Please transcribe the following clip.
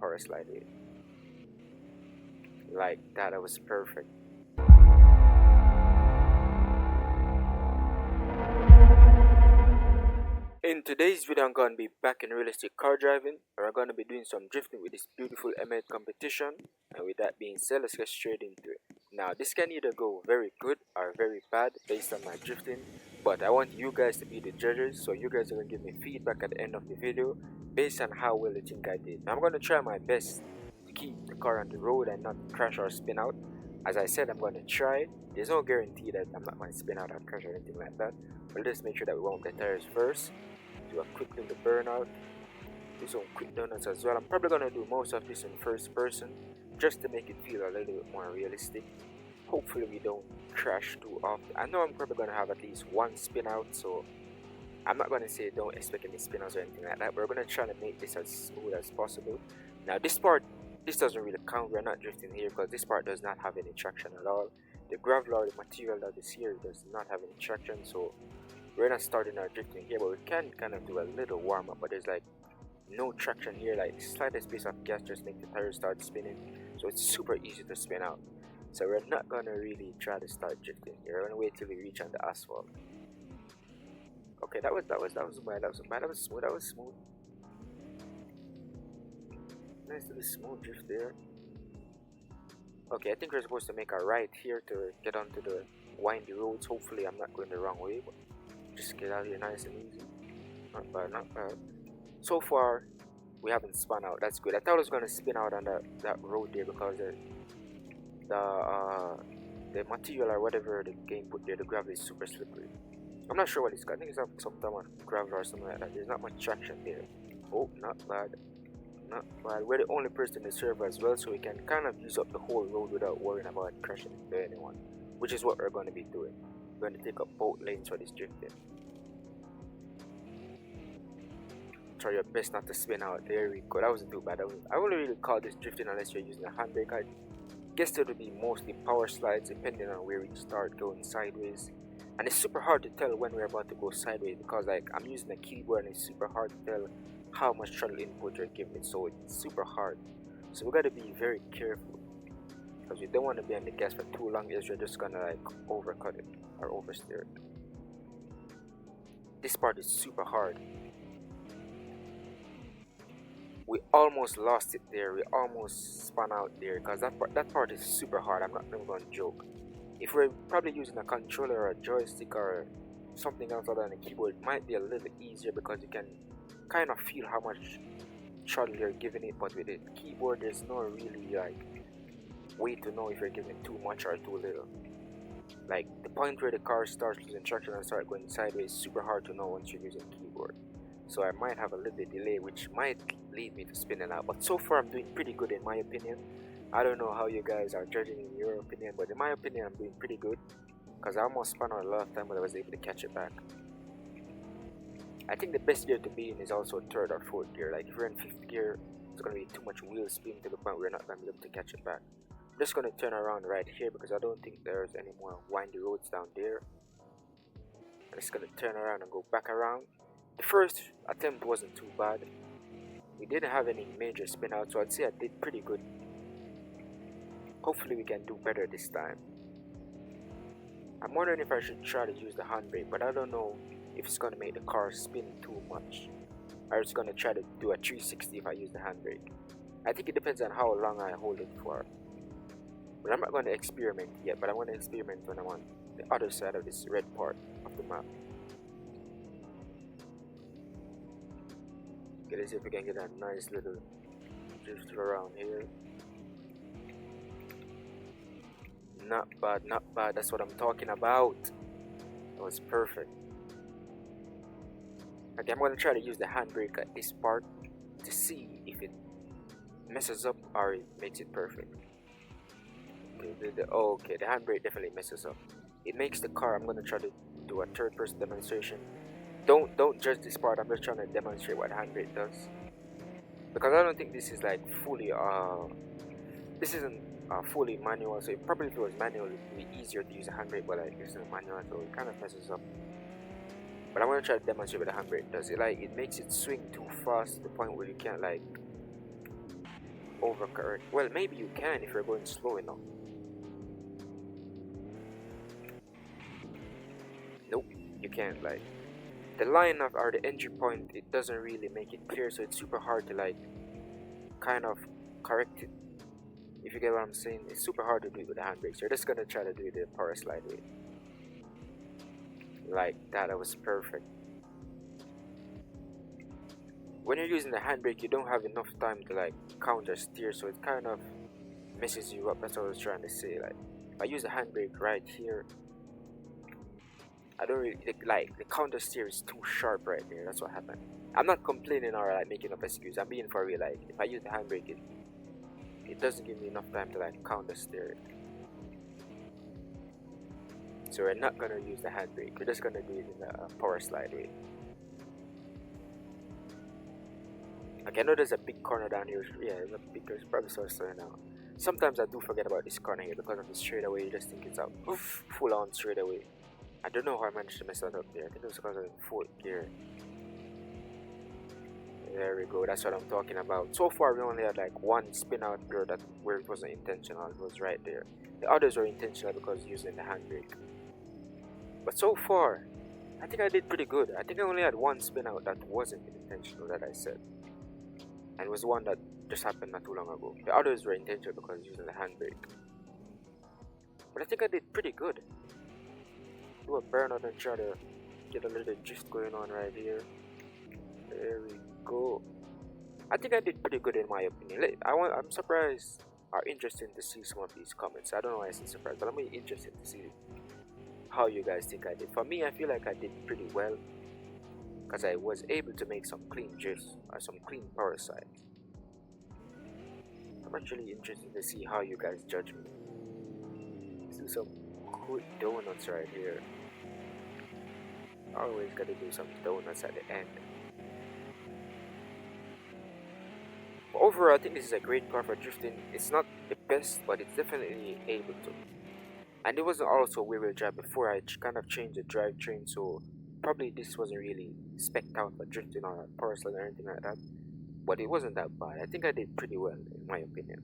power slide it. Like that, that was perfect. In today's video, I'm going to be back in realistic car driving, and we're going to be doing some drifting with this beautiful M8 competition. And with that being said, let's get straight into it. Now, this can either go very good or very bad based on my drifting, but I want you guys to be the judges, so you guys are going to give me feedback at the end of the video based on how well you think I did. Now, I'm going to try my best to keep the car on the road and not crash or spin out. As I said, I'm going to try. There's no guarantee that I'm not going to spin out or crash or anything like that, but let's make sure that we warm the tires first. Do a quick little burnout, do some quick donuts as well. I'm probably gonna do most of this in first person just to make it feel a little bit more realistic. Hopefully we don't crash too often. I know I'm probably gonna have at least one spin out, so I'm not gonna say don't expect any spin outs or anything like that, but we're gonna try to make this as smooth as possible. Now this doesn't really count. We're not drifting here because this part does not have any traction at all. The gravel or the material that is here does not have any traction, so we're not starting our drifting here, but we can kind of do a little warm up. But there's like no traction here, like slightest piece of gas just make the tires start spinning, so it's super easy to spin out. So we're not gonna really try to start drifting here. We're gonna wait till we reach on the asphalt. Okay, that was smooth. Nice little smooth drift there. Okay, I think we're supposed to make a right here to get onto the windy roads. Hopefully I'm not going the wrong way, but just get out here nice and easy. Not bad, not bad. So far, we haven't spun out. That's good. I thought I was gonna spin out on that road there because the material or whatever the game put there, the gravel is super slippery. I'm not sure what it's got. I think it's some type of gravel or something like that. There's not much traction there. Oh, not bad. Not bad. We're the only person in the server as well, so we can kind of use up the whole road without worrying about crashing into anyone, which is what we're going to be doing. We're going to take up both lanes for this drifting. Try your best not to spin out. There we go. That wasn't too bad. I wouldn't really call this drifting unless you're using a handbrake. I guess it would be mostly power slides depending on where we start going sideways. And it's super hard to tell when we're about to go sideways because like I'm using a keyboard and it's super hard to tell how much throttle input you're giving, so it's super hard. So we got to be very careful because we don't want to be on the gas for too long, else you're just gonna like overcut it or oversteer it. This part is super hard. We almost lost it there. We almost spun out there because that part is super hard. I'm not even going to joke. If we're probably using a controller or a joystick or something else other than a keyboard, it might be a little easier because you can kind of feel how much throttle you're giving it. But with the keyboard, there's no really like way to know if you're giving too much or too little. Like the point where the car starts losing traction and start going sideways is super hard to know once you're using keyboard. So I might have a little bit delay, which might lead me to spinning out. But so far I'm doing pretty good in my opinion. I don't know how you guys are judging in your opinion, but in my opinion I'm doing pretty good because I almost spun out a lot of time, but I was able to catch it back. I think the best gear to be in is also third or fourth gear. Like if you're in fifth gear, it's going to be too much wheel spin to the point where you're not going to be able to catch it back. I'm just going to turn around right here because I don't think there's any more windy roads down there. I'm just going to turn around and go back around. The first attempt wasn't too bad. We didn't have any major spin out, so I'd say I did pretty good. Hopefully we can do better this time. I'm wondering if I should try to use the handbrake, but I don't know if it's going to make the car spin too much. Or it's going to try to do a 360 if I use the handbrake. I think it depends on how long I hold it for. But I'm not going to experiment yet, but I'm going to experiment when I'm on the other side of this red part of the map. Okay, let's see if we can get a nice little drift around here. Not bad, not bad. That's what I'm talking about. That was perfect. Okay, I'm going to try to use the handbrake at this part to see if it messes up or it makes it perfect. Okay, the handbrake definitely messes up. It makes the car. I'm going to try to do a third person demonstration. Don't judge this part. I'm just trying to demonstrate what handbrake does, because I don't think this is like fully this isn't fully manual. So probably if it was manual it would be easier to use a handbrake, but like it's not manual, so it kind of messes up. But I'm gonna try to demonstrate what the handbrake does. It makes it swing too fast to the point where you can't like overcorrect. Well, maybe you can if you're going slow enough. Nope, you can't. Like, the line of or the entry point, it doesn't really make it clear, so it's super hard to like kind of correct it. If you get what I'm saying, it's super hard to do it with the handbrake. So you're just gonna try to do the power slide way. Like that, that was perfect. When you're using the handbrake, you don't have enough time to like counter steer, so it kind of messes you up. That's what I was trying to say. Like, if I use the handbrake right here, I don't really like the counter steer is too sharp right there. That's what happened. I'm not complaining or like making up excuse. I'm being for real. Like, if I use the handbrake, it doesn't give me enough time to like counter steer it. So we're not gonna use the handbrake. We're just gonna do it in the power slide way. Okay, I know there's a big corner down here. Yeah, there's a big. There's probably so now. Sometimes I do forget about this corner here because of the straightaway. You just think it's a full on straightaway. I don't know how I managed to mess that up there. I think it was because of the fourth gear. There we go. That's what I'm talking about. So far, we only had like one spin out gear that where it wasn't intentional. It was right there. The others were intentional because using the handbrake. But so far, I think I did pretty good. I think I only had one spin out that wasn't intentional that I said. And it was one that just happened not too long ago. The others were intentional because using the handbrake. But I think I did pretty good. Do a burnout and try to get a little drift going on right here. There we go. I think I did pretty good in my opinion. I'm surprised or interested to see some of these comments. I don't know why I say surprised, but I'm really interested to see how you guys think I did. For me, I feel like I did pretty well because I was able to make some clean drifts or some clean power side. I'm actually interested to see how you guys judge me. Let's do some quick donuts right here. Always gotta do some donuts at the end. But overall, I think this is a great car for drifting. It's not the best, but it's definitely able to. And it wasn't also wheel drive before. I kind of changed the drivetrain, so probably this wasn't really spec'd out for drifting or power slide or anything like that. But it wasn't that bad. I think I did pretty well in my opinion.